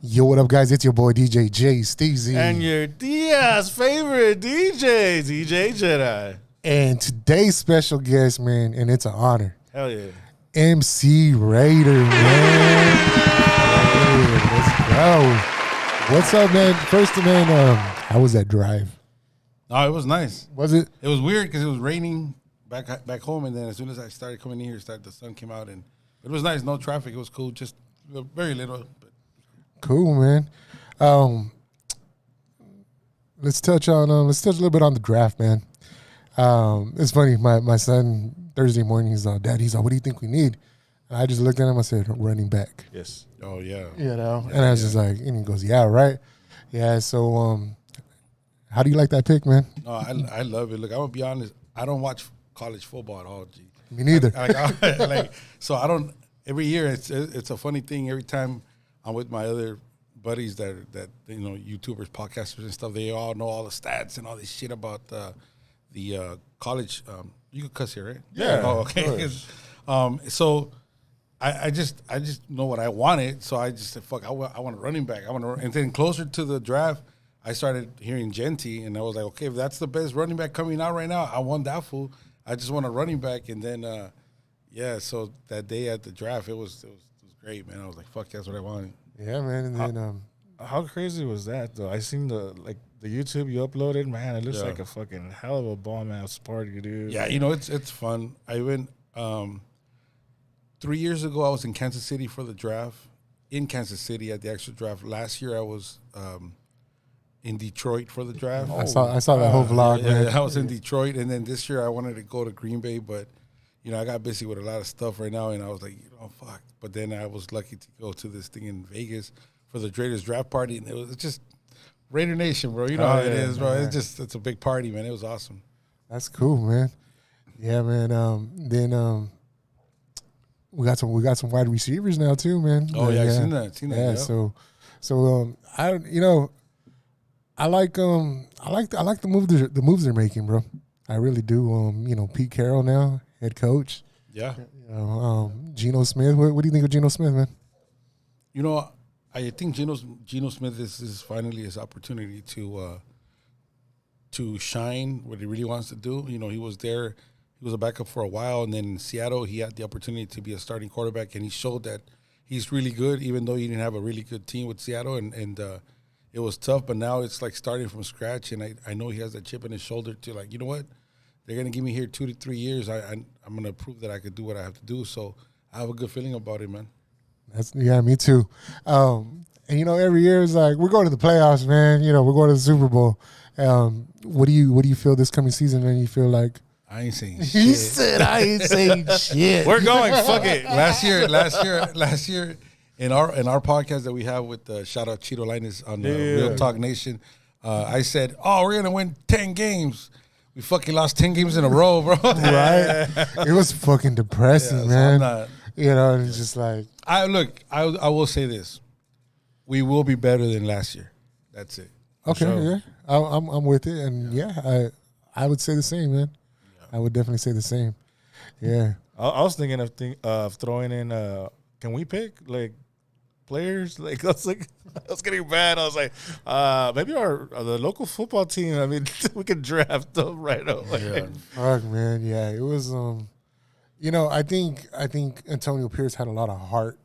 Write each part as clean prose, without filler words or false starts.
Yo, what up, guys? It's your boy DJ J Steezy. And your Diaz favorite DJ, DJ Jedi. And today's special guest, man, and it's an honor. Hell yeah. MC Raider, man. Yeah, let's go. What's up, man? First, man, how was that drive? Oh, it was nice. Was it? It was weird because it was raining back home, and then as soon as I started coming in here, the sun came out, and it was nice. No traffic. It was cool. Just very little. But Cool, man. Let's touch a little bit on the draft, man. It's funny. My son Thursday morning, he's all, Dad, what do you think we need? And I just looked at him. I said, running back. yes. Oh yeah. You know, and I was just like, and he goes, yeah, right. Yeah. So, how do you like that pick, man? No, I love it. Look, I'm gonna be honest. I don't watch college football at all. G. Me neither. So I don't. Every year, it's a funny thing. Every time I'm with my other buddies that YouTubers, podcasters, and stuff, they all know all the stats and all this shit about the college. You can cuss here, right? Yeah. Oh, okay. So I just know what I wanted. So I just said, fuck, I want a running back. And then closer to the draft, I started hearing Genty, and I was like, okay, if that's the best running back coming out right now, I want that fool. I just want a running back. And then, so that day at the draft, it was great, man. I was like, fuck, that's what I wanted. Yeah, man. And then, how crazy was that, though? I seen the YouTube you uploaded. Man, it looks like a fucking hell of a bomb-ass party, dude. Yeah, it's fun. I went 3 years ago, I was in Kansas City for the draft, in Kansas City at the extra draft. Last year, I was in Detroit for the draft. I saw that whole vlog, man. Yeah, I was in Detroit, and then this year I wanted to go to Green Bay, but I got busy with a lot of stuff right now, and I was like, fuck. But then I was lucky to go to this thing in Vegas for the Raiders draft party, and it was just Raider Nation, bro. You know how it is, bro. Man. It's a big party, man. It was awesome. That's cool, man. Yeah, man. Then we got some wide receivers now too, man. Oh yeah, I've seen that. Yeah. Yep. So I like the moves they're making, bro. I really do. Pete Carroll now, head coach. Yeah. Geno Smith. What do you think of Geno Smith, man? I think Geno Smith is finally his opportunity to shine what he really wants to do. He was there. He was a backup for a while, and then in Seattle, he had the opportunity to be a starting quarterback, and he showed that he's really good, even though he didn't have a really good team with Seattle, and it was tough. But now it's like starting from scratch, and I know he has that chip in his shoulder to, like, you know what? They're going to give me here 2 to 3 years. I'm going to prove that I could do what I have to do. So I have a good feeling about it, man. Me too. And every year it's like we're going to the playoffs, man. We're going to the Super Bowl. What do you feel this coming season? Man, you feel like I ain't saying shit. He said I ain't saying shit. We're going. Fuck it. Last year in our podcast that we have with shout out Cheeto Linus on Real Talk Nation, I said, we're gonna win 10 games. We fucking lost 10 games in a row, bro. Right? It was fucking depressing, man. So it's just like I will say this: we will be better than last year. That's it. Okay, yeah, I'm with it, and I would say the same, man. I would definitely say the same. Yeah, I was thinking of throwing in. Can we pick like players? Like I was getting bad. I was like, maybe the local football team. I mean, we could draft them right away. Yeah. Fuck, man. Yeah, it was. I think Antonio Pierce had a lot of heart.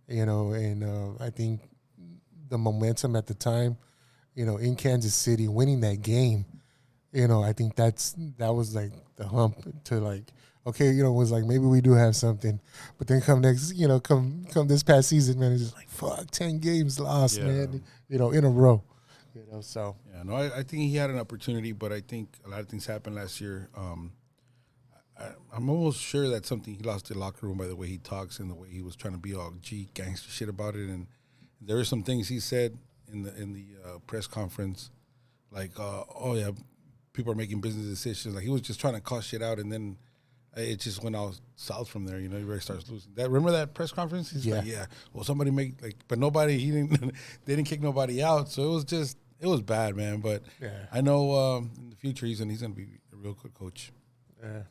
And I think the momentum at the time, in Kansas City, winning that game, I think that was like the hump to like, okay, it was like maybe we do have something, but then come this past season, man, it's just like fuck, 10 games lost, man, in a row, so. Yeah, no, I think he had an opportunity, but I think a lot of things happened last year. I'm almost sure that's something he lost the locker room by the way he talks and the way he was trying to be all gangster shit about it, and there are some things he said in the press conference, like, people are making business decisions. Like he was just trying to call shit out, and then it just went all south from there. He really starts losing. Remember that press conference? He's like, well, somebody but nobody. They didn't kick nobody out. So it was bad, man. But I know in the future he's gonna be a real good coach. Yeah,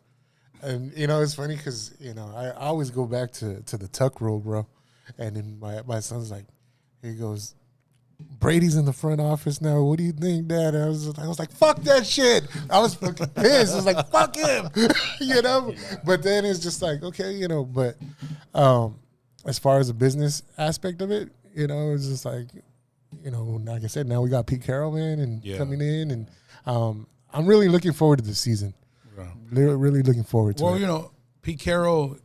and it's funny because I always go back to the tuck rule, bro. And then my son's like, he goes, Brady's in the front office now. What do you think, Dad? I was like, fuck that shit. I was fucking pissed. I was like, fuck him, you know. But then it's just like, okay, you know. But as far as the business aspect of it, you know, it's just like, you know, like I said, now we got Pete Carroll, man, and coming in, and I'm really looking forward to the season. Right. Really looking forward to it. Well, you know, Pete Carroll,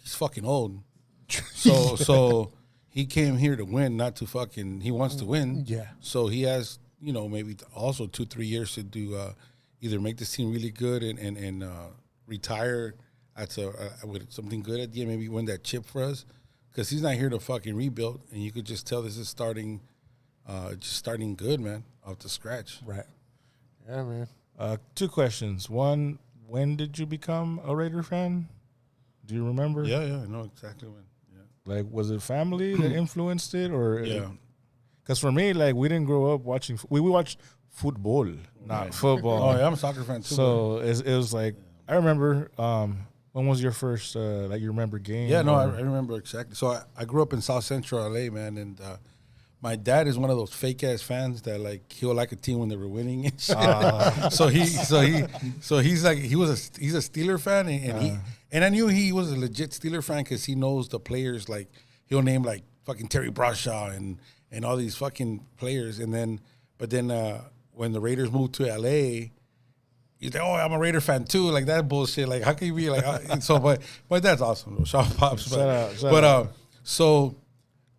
he's fucking old. So he came here to win, not to fucking. He wants to win. Yeah. So he has, you know, maybe also 2-3 years to do either make this team really good and retire with something good at the end. Maybe win that chip for us, because he's not here to fucking rebuild. And you could just tell this is starting good, man, off the scratch. Right. Yeah, man. 2 questions. One, when did you become a Raider fan? Do you remember? Yeah, I know exactly when. Yeah. Like, was it family that influenced it, or? Yeah. Because for me, like, we didn't grow up watching. We watched football, not football. Oh, yeah, I'm a soccer fan too. So it was like, I remember. When was your first like you remember game? Yeah, no, I remember exactly. So I grew up in South Central LA, man, and my dad is one of those fake ass fans that like he'll like a team when they were winning and shit. He's a Steeler fan, and I knew he was a legit Steeler fan because he knows the players. Like he'll name like fucking Terry Bradshaw and all these fucking players, but then when the Raiders moved to LA. He's like, oh, I'm a Raider fan too, like that bullshit. Like, how can you be like? But that's awesome, though. Shout out, Pops. Shout out. So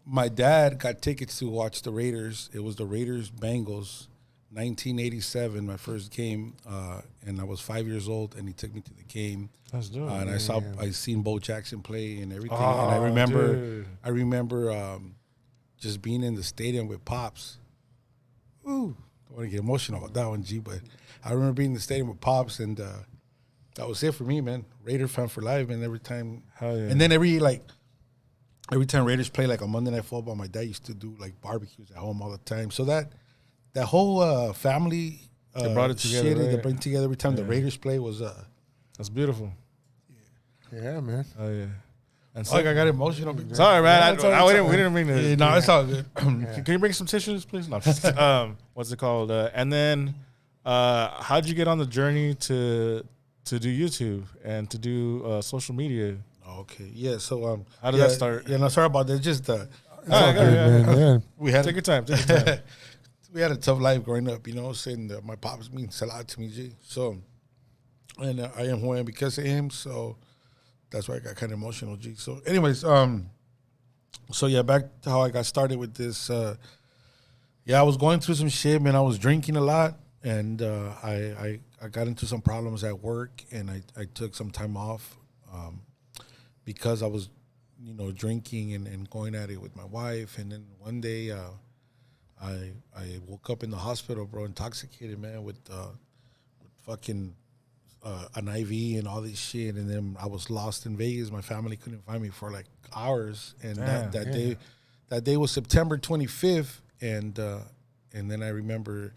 my dad got tickets to watch the Raiders. It was the Raiders Bengals, 1987, my first game, and I was 5 years old, and he took me to the game. That's dope. And I seen Bo Jackson play and everything, Oh, and dude. I remember just being in the stadium with Pops. Ooh, I want to get emotional about that one, G, but. I remember being in the stadium with Pops, and that was it for me, man. Raider fan for life, man. Every time, hell yeah. And then every time Raiders play like on Monday Night Football, my dad used to do like barbecues at home all the time. So that whole family they brought it together. Shit, right? they bring together every time the Raiders play was that's beautiful. Yeah, man. Oh yeah. And I got emotional. Sorry, man. Yeah, we didn't mean to. No, it's all good. Can you bring some tissues, please? No. What's it called? And then. How'd you get on the journey to do YouTube and to do social media? Okay, yeah. So how did that start? Yeah, no, sorry about that. Just Man. we had take your time. Take your time. We had a tough life growing up, you know. Saying my pops means a lot to me, G. So, and I am who I am because of him. So that's why I got kind of emotional, G. So, anyways, so yeah, back to how I got started with this. I was going through some shit, man. I was drinking a lot. And I got into some problems at work, and I took some time off because I was, you know, drinking and going at it with my wife. And then one day I woke up in the hospital, bro, intoxicated, man, with fucking an IV and all this shit. And then I was lost in Vegas. My family couldn't find me for like hours. And that day was September 25th. And then I remember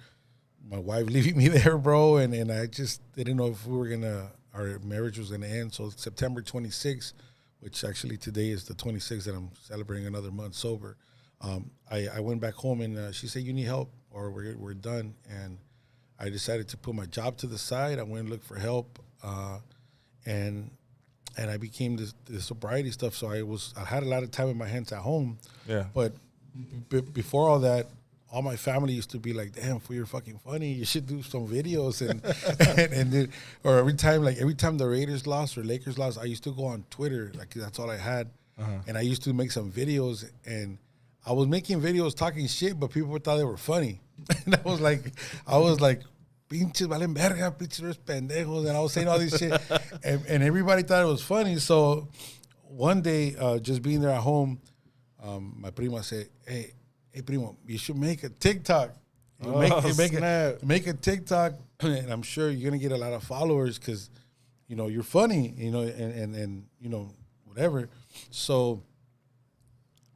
my wife leaving me there, bro, and I just didn't know if our marriage was gonna end. So September 26th, which actually today is the 26th that I'm celebrating another month sober. I went back home and she said, "You need help, or we're done." And I decided to put my job to the side. I went and looked for help, and I became the sobriety stuff. So I had a lot of time in my hands at home. Yeah, but before all that. All my family used to be like, "Damn, fool, you're fucking funny. You should do some videos." Or every time the Raiders lost or Lakers lost, I used to go on Twitter. Like that's all I had, and I used to make some videos. And I was making videos talking shit, but people thought they were funny. And I was like, "Pinches valen verga, pinches pendejos," and I was saying all this shit, and everybody thought it was funny. So one day, just being there at home, my prima said, Hey, primo, you should make a TikTok. Make a TikTok, and I'm sure you're gonna get a lot of followers because, you know, you're funny, you know, and you know, whatever. So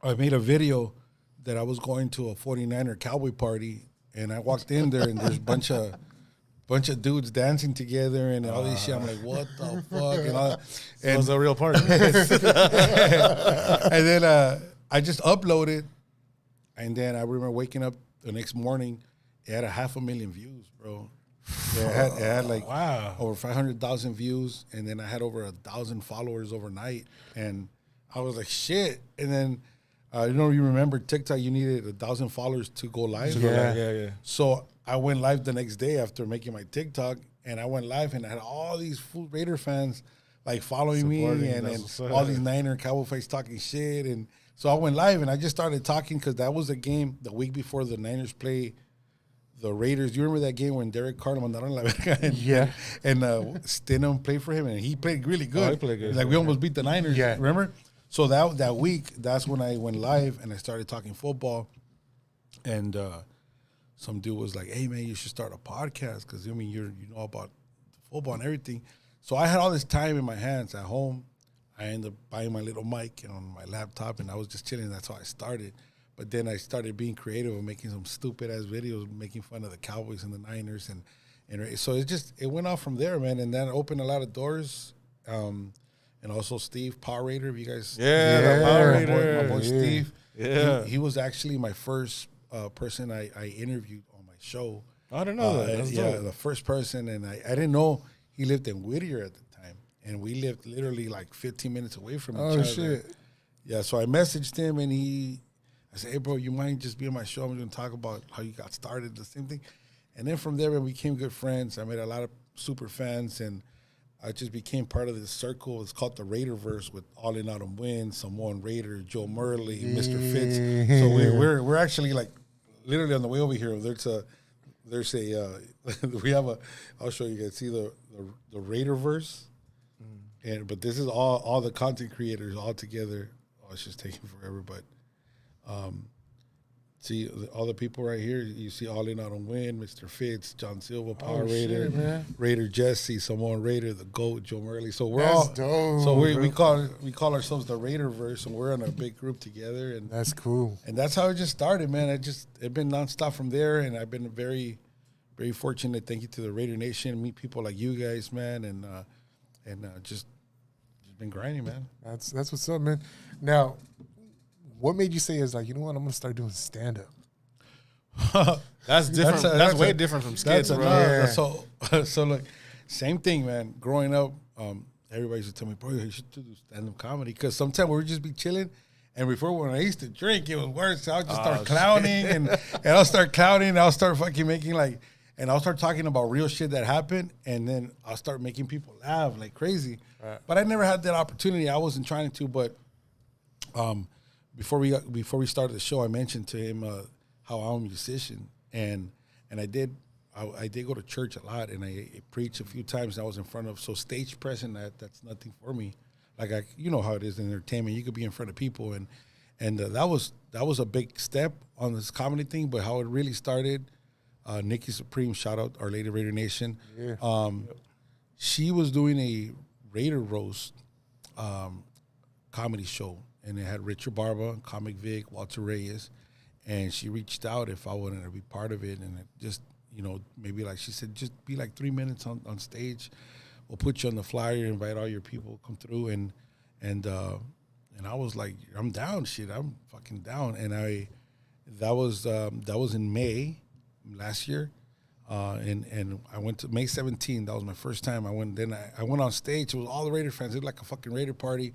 I made a video that I was going to a 49er Cowboy party, and I walked in there, and there's a bunch of dudes dancing together and all this shit. I'm like, what the fuck? And all, and it was a real party. And then I just uploaded. And then I remember waking up the next morning, it had 500,000 views, bro. It had like over 500,000 views, and then I had over 1,000 followers overnight, and I was like, shit. And then, you remember TikTok, you needed 1,000 followers to go live. Yeah. So I went live the next day after making my TikTok, and I went live, and I had all these full Raider fans like following me, and all these Niner and Cowboy fans talking shit, and so I went live, and I just started talking because that was a game the week before the Niners play the Raiders. You remember that game when Derek Carr mandaron la verga? And Stidham played for him, and he played really good. He played good. Like, we almost beat the Niners, remember? So that week, that's when I went live, and I started talking football. And some dude was like, hey, man, you should start a podcast because, I mean, you know about football and everything. So I had all this time in my hands at home. I ended up buying my little mic and on my laptop, and I was just chilling. That's how I started. But then I started being creative and making some stupid-ass videos, making fun of the Cowboys and the Niners. And so it went off from there, man. And that opened a lot of doors. And also Steve, Power Raider, if you guys... Yeah, Power Raider. My boy Steve. Yeah. He was actually my first person I interviewed on my show. I didn't know that. That's dope. The first person. And I didn't know he lived in Whittier at the time. And we lived literally like 15 minutes away from each other. Oh, shit. Yeah, so I messaged him, and I said, hey, bro, you mind just being on my show? I'm going to talk about how you got started, the same thing. And then from there, we became good friends. I made a lot of super fans, and I just became part of this circle. It's called the Raiderverse with All In Out and Win, Samoan Raider, Joe Murley, Mr. Fitz. So we're actually like literally on the way over here. We have I'll show you guys. See the Raiderverse, but this is all the content creators all together. Oh, it's just taking forever, but. See all the people right here. You see All In Out on Win, Mr. Fitz, John Silva, Power Raider, shit, Raider Jesse, Samoan Raider, the GOAT, Joe Murley. So we're That's all dope, so we call ourselves the Raiderverse, and we're in a big group together. And That's cool. And that's how it just started, man. It's been nonstop from there, and I've been very, very fortunate. Thank you to the Raider Nation, meet people like you guys, man, and just been grinding, man. That's what's up, man. Now, what made you say is like, you know what, I'm gonna start doing stand up? That's different. That's way different from skits, bro. So like, same thing, man. Growing up, everybody used to tell me, bro, you should do stand up comedy, because sometimes we would just be chilling. And before, when I used to drink, it was worse. So I would just start clowning, and I'll start clowning. I'll start fucking making and I'll start talking about real shit that happened, and then I'll start making people laugh like crazy. Right. But I never had that opportunity. I wasn't trying to, but before we started the show, I mentioned to him how I'm a musician, and I did go to church a lot, and I preached a few times. And I was in front of stage presence. That's nothing for me. Like you know how it is in entertainment. You could be in front of people, and that was a big step on this comedy thing. But how it really started, Nikki Supreme, shout out Our Lady Raider Nation. Yeah. She was doing a Raider roast comedy show. And it had Richard Barba, Comic Vic, Walter Reyes, and she reached out if I wanted to be part of it. And it just, maybe like she said, just be like 3 minutes on stage. We'll put you on the flyer, invite all your people, come through. And I was like, I'm down, shit. I'm fucking down. And that was in May last year. And I went to May 17th. That was my first time. I went on stage. It was all the Raider fans. It was like a fucking Raider party.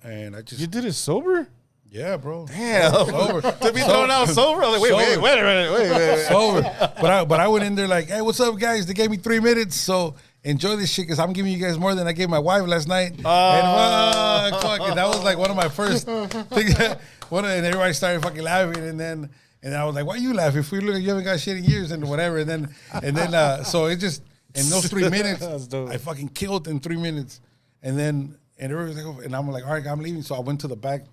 And I just... You did it sober? Yeah, bro. Damn. Sober. To be thrown out sober? I was like, wait a minute. Sober. But I went in there like, hey, what's up, guys? They gave me 3 minutes, so enjoy this shit, because I'm giving you guys more than I gave my wife last night. And that was like one of my first things. And everybody started fucking laughing, and then I was like, why you laughing? If we look like you haven't got shit in years and whatever. And then so it just, in those 3 minutes, I fucking killed in 3 minutes. And everybody was like, oh, and I'm like, all right, I'm leaving. So I went to the back,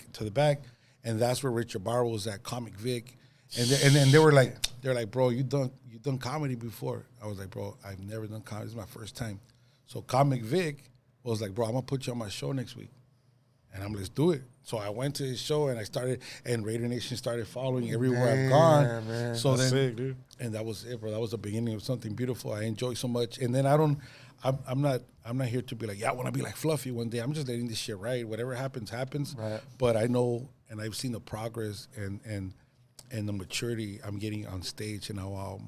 and that's where Richard Barr was at, Comic Vic, and then they were like, bro, you done comedy before? I was like, bro, I've never done comedy. This is my first time. So Comic Vic was like, bro, I'm gonna put you on my show next week, and I'm like, let's do it. So I went to his show, and I started, and Raider Nation started following everywhere I've gone. Man. So that's sick, dude. And that was it, bro. That was the beginning of something beautiful. I enjoyed so much, and then I'm not here to be like, yeah, I want to be like Fluffy one day. I'm just letting this shit ride. Whatever happens, happens. Right. But I know, and I've seen the progress, and and the maturity I'm getting on stage. And now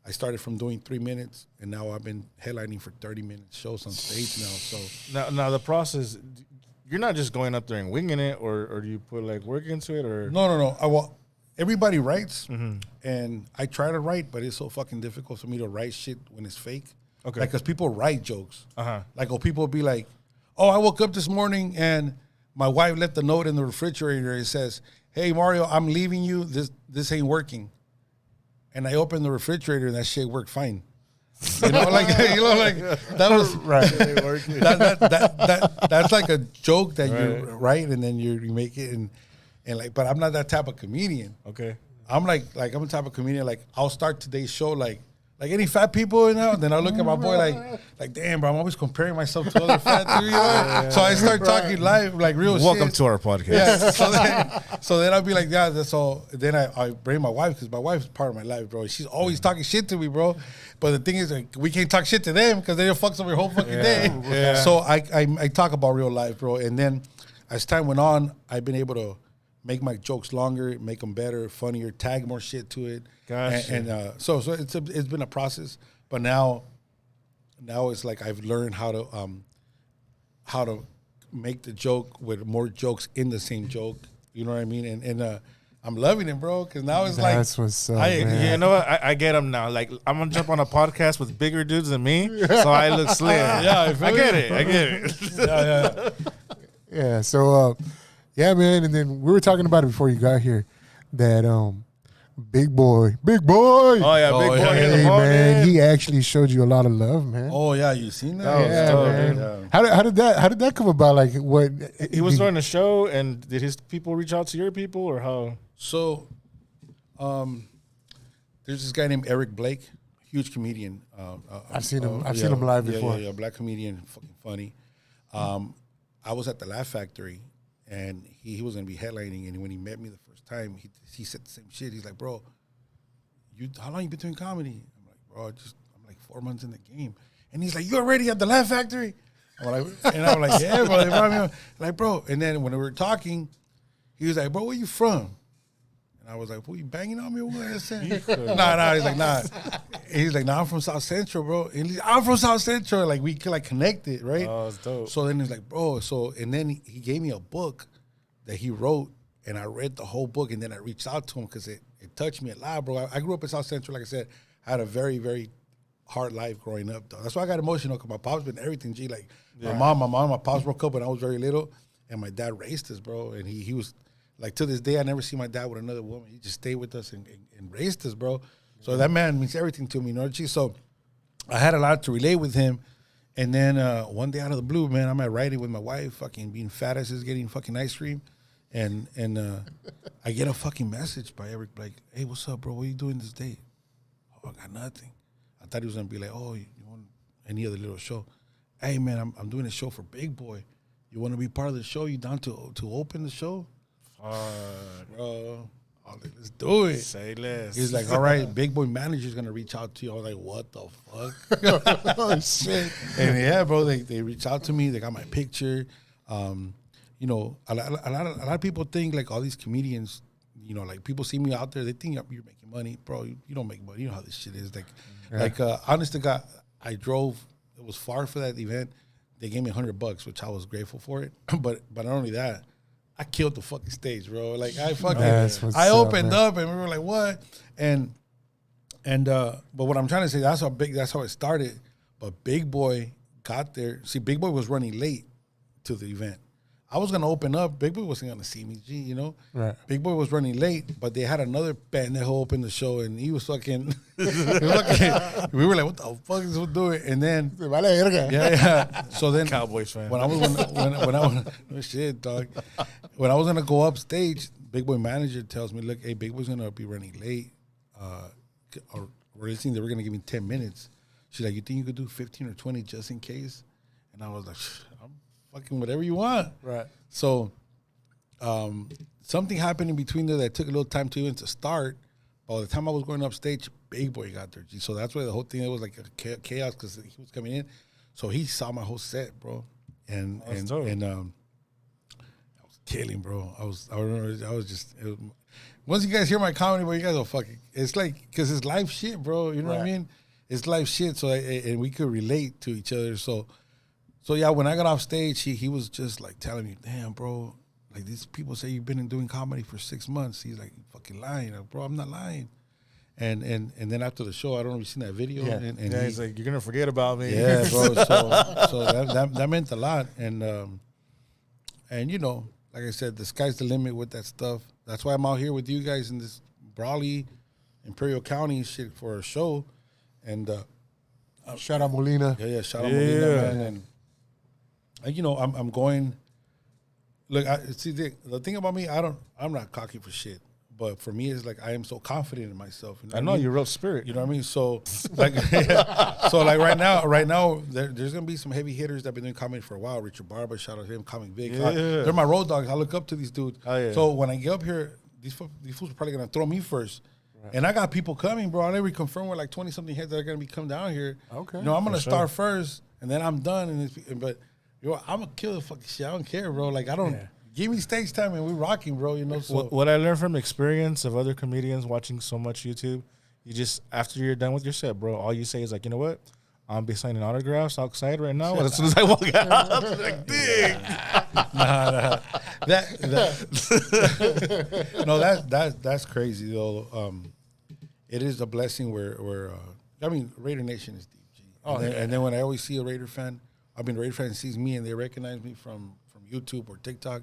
I started from doing 3 minutes, and now I've been headlining for 30-minute shows on stage now. So now the process, you're not just going up there and winging it, or do you put like work into it, or no. Everybody writes, and I try to write, but it's so fucking difficult for me to write shit when it's fake. Okay. Like, because people write jokes. Uh-huh. People will be like, oh, I woke up this morning and my wife left a note in the refrigerator. It says, hey, Mario, I'm leaving you. This ain't working. And I opened the refrigerator and that shit worked fine. You know, that was Right. that's like a joke that you write and then you make it and like, but I'm not that type of comedian. Okay. I'm like I'm a type of comedian. Like, I'll start today's show like any fat people, you know. Then I look at my boy like damn, bro, I'm always comparing myself to other fat dudes. You know? So I start talking live, like real shit. Welcome to our podcast. Yeah. So then I'll be like, yeah, that's all. Then I bring my wife, because my wife is part of my life, bro. She's always talking shit to me, bro. But the thing is, like, we can't talk shit to them because they'll fuck up your whole fucking day. Yeah. So I talk about real life, bro. And then as time went on, I've been able to make my jokes longer, make them better, funnier, tag more shit to it. Gotcha. And so it's been a process, but now it's like I've learned how to make the joke with more jokes in the same joke. You know what I mean? And I'm loving it, bro, because now it's like That's what's up, man. You know what? I get them now. Like, I'm gonna jump on a podcast with bigger dudes than me, so I look slim. Yeah, I get it. yeah. Yeah. So, yeah, man. And then we were talking about it before you got here, that big boy. Oh yeah, big boy. yeah. In the Hey, morning. man, he actually showed you a lot of love, man. Oh yeah, you seen that? That was Yeah, dope, man. dude. How did that come about? Like, what He was doing a show, and did his people reach out to your people, or how? So, there's this guy named Eric Blake, huge comedian. I've seen him. I've seen him live before. Yeah, black comedian, fucking funny. I was at the Laugh Factory, and he was gonna be headlining. And when he met me the first time, he said the same shit. He's like, "Bro, how long you been doing comedy?" I'm like, "Bro, I'm like 4 months in the game." And he's like, "You already at the Laugh Factory?" I'm like, "Yeah, bro." They brought me on. Like, bro. And then when we were talking, he was like, "Bro, where you from?" And I was like, "What, you banging on me or what?" I said, Nah. He's like, "Nah." He's like, "Nah, I'm from South Central, bro." And he's like, "I'm from South Central." Like, we like connected, right? Oh, it's dope. So then he's like, "Bro," and then he gave me a book that he wrote, and I read the whole book, and then I reached out to him because it touched me a lot, bro. I grew up in South Central, like I said. I had a very, very hard life growing up, though. That's why I got emotional, because my pop's been everything, G. Like, my pops broke up when I was very little, and my dad raised us, bro. And he was, like, to this day, I never see my dad with another woman. He just stayed with us and raised us, bro. So that man means everything to me, you know, G. So I had a lot to relate with him. And then one day out of the blue, man, I'm at riding with my wife, fucking being fat as is, getting fucking ice cream. And I get a fucking message by Eric, like, "Hey, what's up, bro? What are you doing this day?" "Oh, I got nothing." I thought he was gonna be like, "Oh, you want any other little show?" "Hey, man, I'm doing a show for Big Boy. You want to be part of the show? You down to open the show?" Bro, let's do it. Say less. He's like, "All right, Big Boy manager's gonna reach out to you." I was like, "What the fuck?" Oh shit! And yeah, bro, they reached out to me. They got my picture. You know, a lot of people think, like, all these comedians, you know, like, people see me out there, they think you're making money, bro. You don't make money. You know how this shit is. Like, honest to God, I drove. It was far for that event. They gave me $100, which I was grateful for it. But not only that, I killed the fucking stage, bro. Like, I opened up, and we were like, "What?" And but what I'm trying to say, that's how it started. But Big Boy got there. See, Big Boy was running late to the event. I was gonna open up. Big Boy wasn't gonna see me, G, you know. Right. Big Boy was running late, but they had another band that opened the show, and he was fucking. We were like, "What the fuck is he doing?" And then, yeah. So then, Cowboys fan. When I was no shit, dog. When I was gonna go up stage, Big Boy manager tells me, "Look, hey, Big Boy's gonna be running late. Or we're listening that we're gonna give him 10 minutes." She's like, "You think you could do 15 or 20 just in case?" And I was like, "I'm fucking whatever you want." Right. So something happened in between there that took a little time to even to start. By the time I was going up stage, Big Boy got there. G. So that's why the whole thing, it was like a chaos, because he was coming in. So he saw my whole set, bro. And I was killing, bro. I was once you guys hear my comedy, bro, you guys will fucking. It's like because it's life shit, bro. You know what I Right. mean? It's life shit. So and we could relate to each other. So yeah, when I got off stage, he was just like telling me, "Damn, bro, like these people say you've been doing comedy for 6 months." He's like, "You fucking lying, like, bro. I'm not lying." And then after the show, I don't know if you've seen that video. Yeah. And He's like, you're gonna forget about me. yeah, bro. So that meant a lot. And you know, like I said, the sky's the limit with that stuff. That's why I'm out here with you guys in this Brawley, Imperial County shit for a show. And Shout out Molina. yeah, shout out Molina, man. And you know, I'm going. Look, see the thing about me, I'm not cocky for shit. But for me, it's like I am so confident in myself. You know I know you're real spirit. You know what I mean? So like, so like right now, there's gonna be some heavy hitters that've been doing comedy for a while. Richard Barber, shout out to him, Comic Vic. Yeah. They're my road dogs. I look up to these dudes. Oh, yeah. So when I get up here, these fools are probably gonna throw me first. Right. And I got people coming, bro. I already confirmed with like 20 something heads that are gonna be come down here. Okay. You know, I'm gonna For start first, and then I'm done. But yo, I'm gonna kill the fucking shit. I don't care, bro. Like I don't. Yeah. Give me stage time and we rocking, bro. You know. So What I learned from experience of other comedians watching so much YouTube, you just after you're done with your set, bro, all you say is like, you know what? I'm be signing autographs outside right now. As soon as I walk out, I'm like, dang. That's crazy though. It is a blessing where I mean Raider Nation is deep. G. And then when I always see a Raider fan, I mean Raider fan sees me and they recognize me from YouTube or TikTok,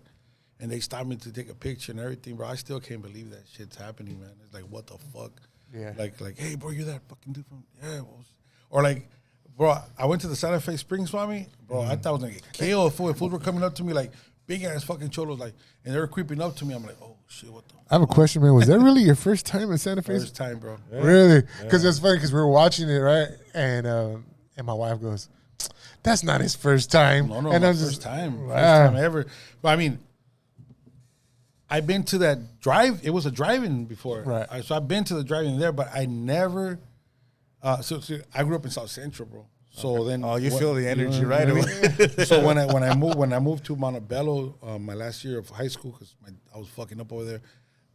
and they stop me to take a picture and everything, bro. I still can't believe that shit's happening, man. It's like, what the fuck? Yeah. Like, hey, bro, you're that fucking dude from or like, bro, I went to the Santa Fe Springs, Swami, bro. I thought I was gonna get killed. Fools were coming up to me like big ass fucking cholos, like, and they were creeping up to me. I'm like, oh shit, what the? I have a question, man. Was that really your first time in Santa Fe? First time, bro. Yeah. Really? Because it's funny because we were watching it, right? And my wife goes, "That's not his first time." No, and my I'm first time. Wow. First time ever. But I mean, I've been to that drive. It was a drive-in before. Right. So I've been to the drive-in there, but I never. So I grew up in South Central, bro. So then, you feel the energy right away. So when I moved to Montebello, my last year of high school, because I was fucking up over there,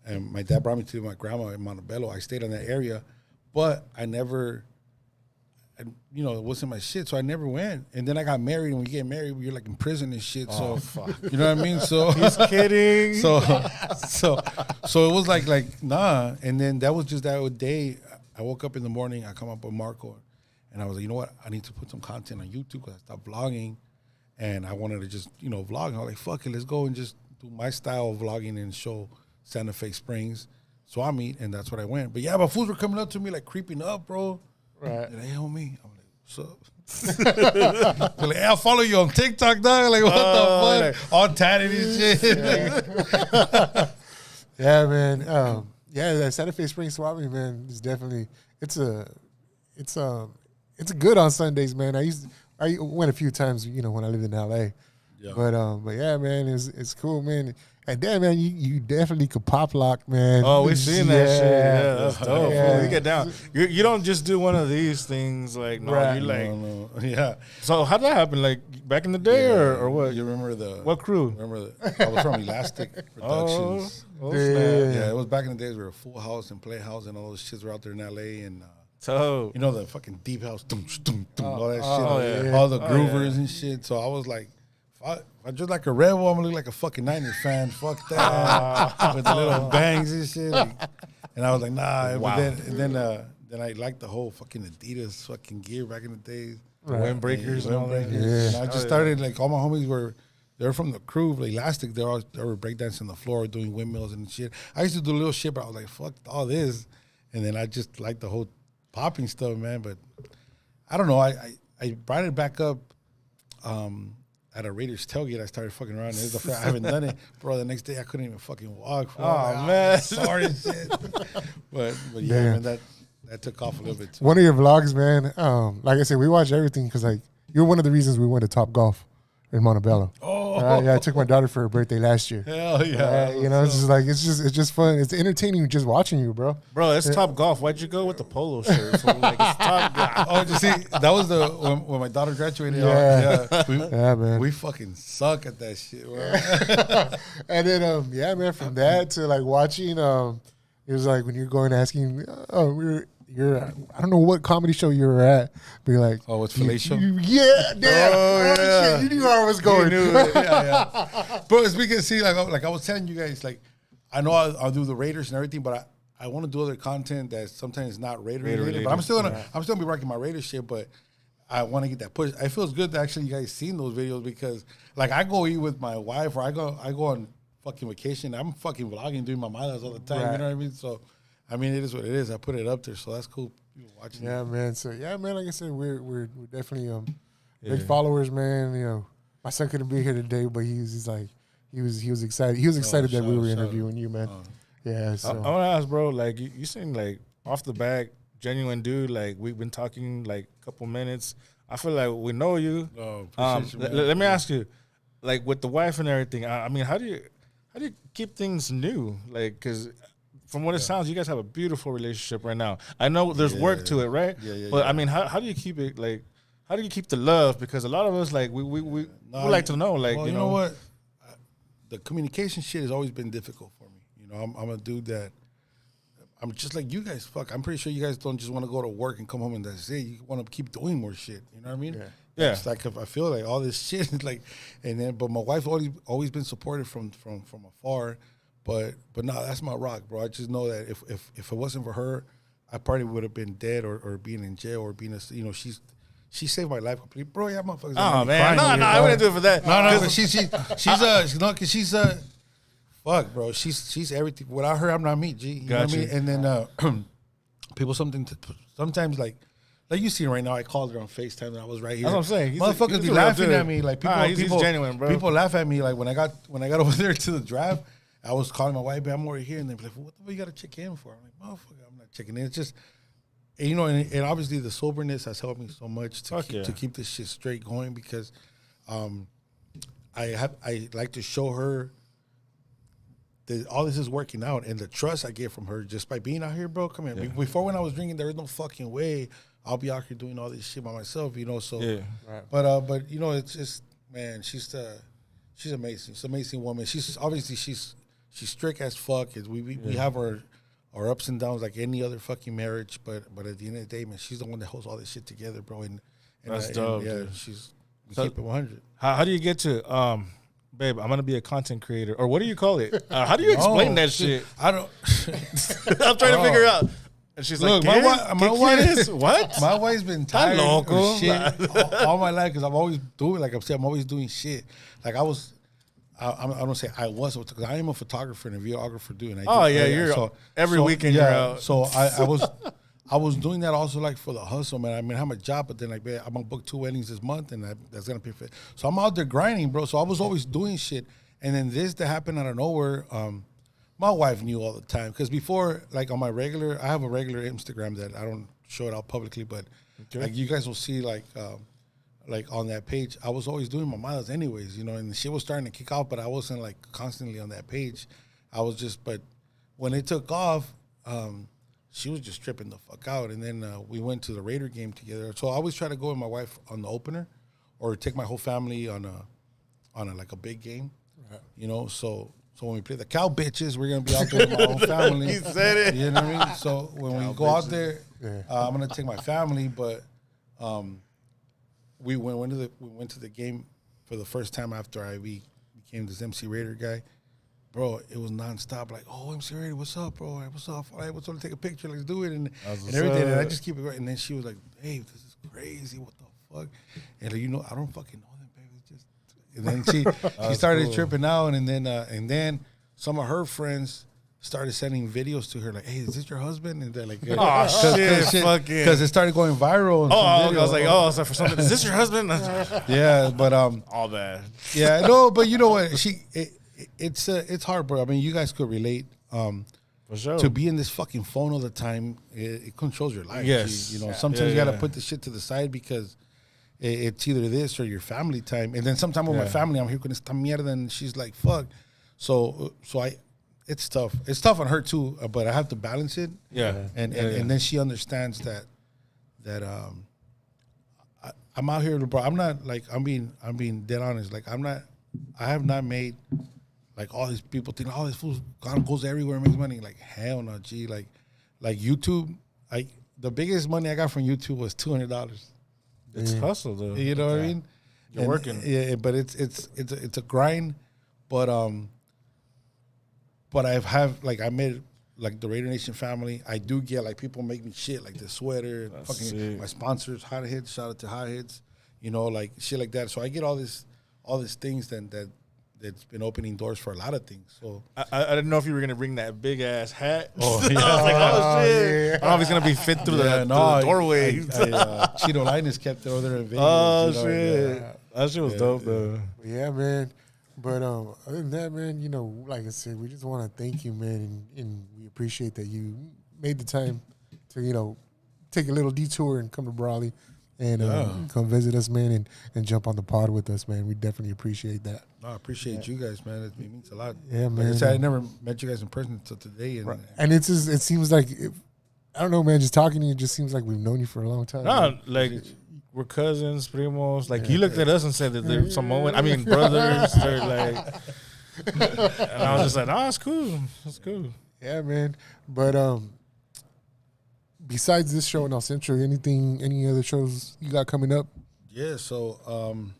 and my dad brought me to my grandma in Montebello. I stayed in that area, but I never. And, you know, it wasn't my shit, so I never went. And then I got married, and when you get married, you're like in prison and shit. So, you know what I mean? So He's kidding. So it was like nah. And then that was just that day. I woke up in the morning. I come up with Marco, and I was like, you know what? I need to put some content on YouTube because I stopped vlogging, and I wanted to just vlog. And I was like, fuck it, let's go and just do my style of vlogging and show Santa Fe Springs. So I meet, and that's what I went. But yeah, but fools were coming up to me like creeping up, bro. Right. And they homie. I'm like, what's up? They're like, hey, I'll follow you on TikTok, dog. Like, what the fuck? All tatted and shit. Yeah, man. That Santa Fe Springs Swami, man, is definitely it's a good on Sundays, man. I went a few times, when I lived in LA. Yeah. But yeah, man, it's cool, man. And then, man, you definitely could pop lock, man. Oh, we've seen that shit. Yeah, that's dope. Yeah. You get down. You don't just do one of these things like Right. You like No. Yeah. So how'd that happen? Like back in the day, or what? You remember What crew? I was from Elastic Productions. Oh, Yeah, it was back in the days. We were Full House and Playhouse and all those shits were out there in LA and. So the fucking Deep House, all that shit, yeah. all the groovers and shit. So I was like, if I just like a rebel, I'm gonna look like a fucking Niners fan. Fuck that, with the little bangs and shit. And I was like, nah. Wow. But then I liked the whole fucking Adidas fucking gear back in the days. windbreakers and all that. And I just started like all my homies they're from the crew, like Elastic. They were breakdancing on the floor, doing windmills and shit. I used to do little shit, but I was like, fuck all this. And then I just liked the whole popping stuff, man. But I don't know. I brought it back up at a Raiders tailgate. I started fucking around. I haven't done it, bro. The next day I couldn't even fucking walk. Man, sorry and shit. But yeah, man, that took off a little bit too. One of your vlogs, man. Like I said, we watch everything because like you're one of the reasons we went to Top Golf in Montebello. Oh Yeah, I took my daughter for her birthday last year. Hell yeah. You know, it's just like it's just fun. It's entertaining just watching you, bro. Bro, it's Top Golf. Why'd you go with the polo shirt? So like, it's Top Golf. Oh, you see, that was when my daughter graduated. Yeah, man. We fucking suck at that shit, bro. And then, yeah, man, from that to like watching, it was like when you're going asking, you're I don't know what comedy show you were at, but you're like, Oh, it's Fellatio? Yeah, damn. yeah. Shit, you knew where I was going. Yeah. Bro, it's because see, like I was telling you guys, like I know I'll do the Raiders and everything, but I want to do other content that sometimes not Raider related. But I'm still gonna be rocking my Raiders shit, but I want to get that push. It feels good that actually you guys seen those videos because like I go eat with my wife or I go on fucking vacation. I'm fucking vlogging, doing my miles all the time. Right. You know what I mean? So I mean it is what it is. I put it up there, so that's cool. People watching. Yeah, man. So yeah, man. Like I said, we're definitely big followers, man. You know, my son couldn't be here today, but he was excited. He was excited that we were interviewing you, man. Yeah. So I want to ask, bro. Like you seem like off the back, genuine dude. Like we've been talking like a couple minutes. I feel like we know you. Oh, Let me ask you, like with the wife and everything. I mean, how do you keep things new? Like, because from what it sounds, you guys have a beautiful relationship right now. I know there's work to it, right? Yeah. But I mean, how do you keep it like? How do you keep the love? Because a lot of us like we like to know, like, well, you know what, the communication shit has always been difficult for me. You know, I'm a dude that I'm just like you guys. Fuck, I'm pretty sure you guys don't just want to go to work and come home and that's it. You want to keep doing more shit. You know what I mean? Yeah. It's like if I feel like all this shit is like, and then but my wife always been supportive from afar. But no, that's my rock, bro. I just know that if it wasn't for her, I probably would have been dead or being in jail or being she saved my life completely, bro. Yeah, motherfuckers. Oh man, no, I wouldn't do it for that. No, but she's fuck, bro. She's everything. Without her, I'm not me, G. You know what I mean? And then people sometimes like you see right now. I called her on FaceTime and I was right here. That's what I'm saying. Motherfuckers be laughing at me. Like people, he's genuine, bro. People laugh at me. Like when I got over there to the drive, I was calling my wife, I'm over here, and they'd be like, "What the fuck you got to check in for?" I'm like, "Motherfucker, I'm not checking in." It's just, you know, and obviously the soberness has helped me so much to keep this shit straight going because, I like to show her that all this is working out and the trust I get from her just by being out here, bro. Come here. Yeah. Before when I was drinking, there was no fucking way I'll be out here doing all this shit by myself, you know. So, but you know, it's just, man, she's amazing. She's an amazing woman. She's strict as fuck. We have our ups and downs like any other fucking marriage, but at the end of the day, man, she's the one that holds all this shit together, bro. And that's dope. Yeah, we keep it 100. How do you get to babe, I'm gonna be a content creator, or what do you call it? How do you explain that shit? I don't. I'm trying to figure out. And she's look, like, my wife, what? My wife's been tired of shit all my life because I'm always doing, like I'm saying, I'm always doing shit. Like I don't say I was, because I am a photographer and a videographer doing. Every weekend you're out. So I was doing that also like for the hustle, man. I mean, I have a job, but then like, man, I'm gonna book 2 weddings this month, and that's gonna pay for it. So I'm out there grinding, bro. So I was always doing shit, and then this that happened out of nowhere. My wife knew all the time because before, like on my regular, I have a regular Instagram that I don't show it out publicly, but like you guys will see, like on that page, I was always doing my miles anyways, you know, and the shit was starting to kick off, but I wasn't like constantly on that page. I was just, but when it took off, she was just tripping the fuck out. And then we went to the Raider game together. So I always try to go with my wife on the opener or take my whole family on a like a big game, you know, so when we play the Cow Bitches, we're going to be out there with my own family. He said it. You know what I mean? So when we go out there, I'm going to take my family, but we went to the game for the first time after I became this MC Raider guy. Bro, it was nonstop. Like, oh, MC Raider, what's up, bro? Hey, what's up? Hey, what's up? Take a picture. Let's do it. And everything. And I just keep it going. And then she was like, hey, this is crazy. What the fuck? And like, you know, I don't fucking know them, baby. It's just. And then she started tripping out. And then some of her friends started sending videos to her like, hey, is this your husband? And they're like, oh, shit, fucking. Because it started going viral. I was like, so for something, is this your husband? Yeah, but all bad. Yeah, no, but you know what? It's hard, bro. I mean, you guys could relate. For sure. To be in this fucking phone all the time, it controls your life. Yes. You know, sometimes you got to put the shit to the side because it's either this or your family time. And then sometime with my family, I'm here con esta mierda, and she's like, fuck. So it's tough. It's tough on her too, but I have to balance it. Yeah. And then she understands that I'm out here, bro. I'm not like I'm being dead honest. Like I have not made like all these people think all this fool goes everywhere and makes money. Like hell no, G. Like YouTube. The biggest money I got from YouTube was $200. It's hustle though. You know what I mean? You're working. Yeah, but it's a grind. But I made like the Raider Nation family. I do get like people make me shit like the sweater, fucking my sponsors, Hot Hits. Shout out to Hot Hits. You know, like shit like that. So I get all these things that's been opening doors for a lot of things. So I didn't know if you were gonna bring that big ass hat. Oh yeah, I was like, oh shit! Yeah. I don't know if he's gonna be fit through the doorway. Cheeto Linus kept it over there in Vegas. Oh you know, shit! yeah. That shit was dope though. Yeah, man. But other than that, man, you know, like I said, we just want to thank you, man, and we appreciate that you made the time to, you know, take a little detour and come to Brawley and come visit us, man, and jump on the pod with us, man. We definitely appreciate that. No, I appreciate you guys, man. It means a lot. Yeah, man. Like I said, I never met you guys in person until today, and And it's just, it seems like, I don't know, man, just talking to you, it just seems like we've known you for a long time. No, like we're cousins, primos. Like you looked at us and said that there's some moment. I mean, brothers. They're like, and I was just like, oh, it's cool. It's cool. Yeah, man. But besides this show in El Centro, any other shows you got coming up? yeah. So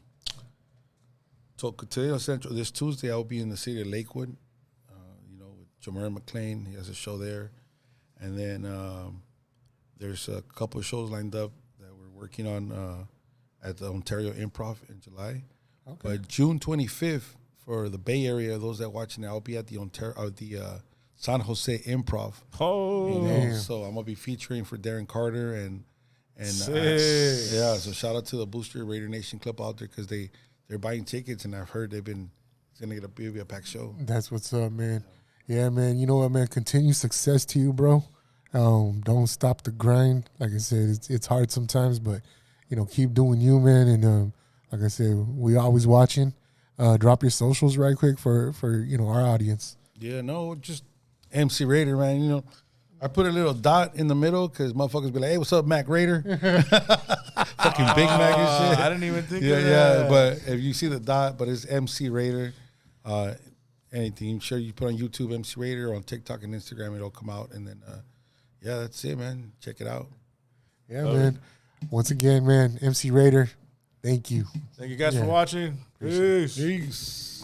today on Central, this Tuesday, I'll be in the city of Lakewood. You know, with Jameer McLean, he has a show there, and then there's a couple of shows lined up that we're working on at the Ontario Improv in July. Okay. But June 25th for the Bay Area, those that are watching, I'll be at the San Jose Improv. Oh, You know, so I'm gonna be featuring for Darren Carter and sick. yeah. So shout out to the Booster Raider Nation Club out there because they're buying tickets, and I've heard it's gonna be a packed show. That's what's up, man. Yeah, man. You know what, man? Continue success to you, bro. Don't stop the grind. Like I said, it's hard sometimes, but you know, keep doing you, man. And like I said, we always watching. Drop your socials right quick for you know our audience. Yeah, no, just MC Raider, man. You know, I put a little dot in the middle because motherfuckers be like, "Hey, what's up, Mac Raider?" Fucking Big Mac and shit. I didn't even think. Yeah, of yeah. that. But if you see the dot, but it's MC Raider. Anything, sure you put on YouTube MC Raider, on TikTok and Instagram, it'll come out, and then yeah, that's it, man. Check it out. Yeah, man. Once again, man, MC Raider, thank you. Thank you guys for watching. Peace. Peace.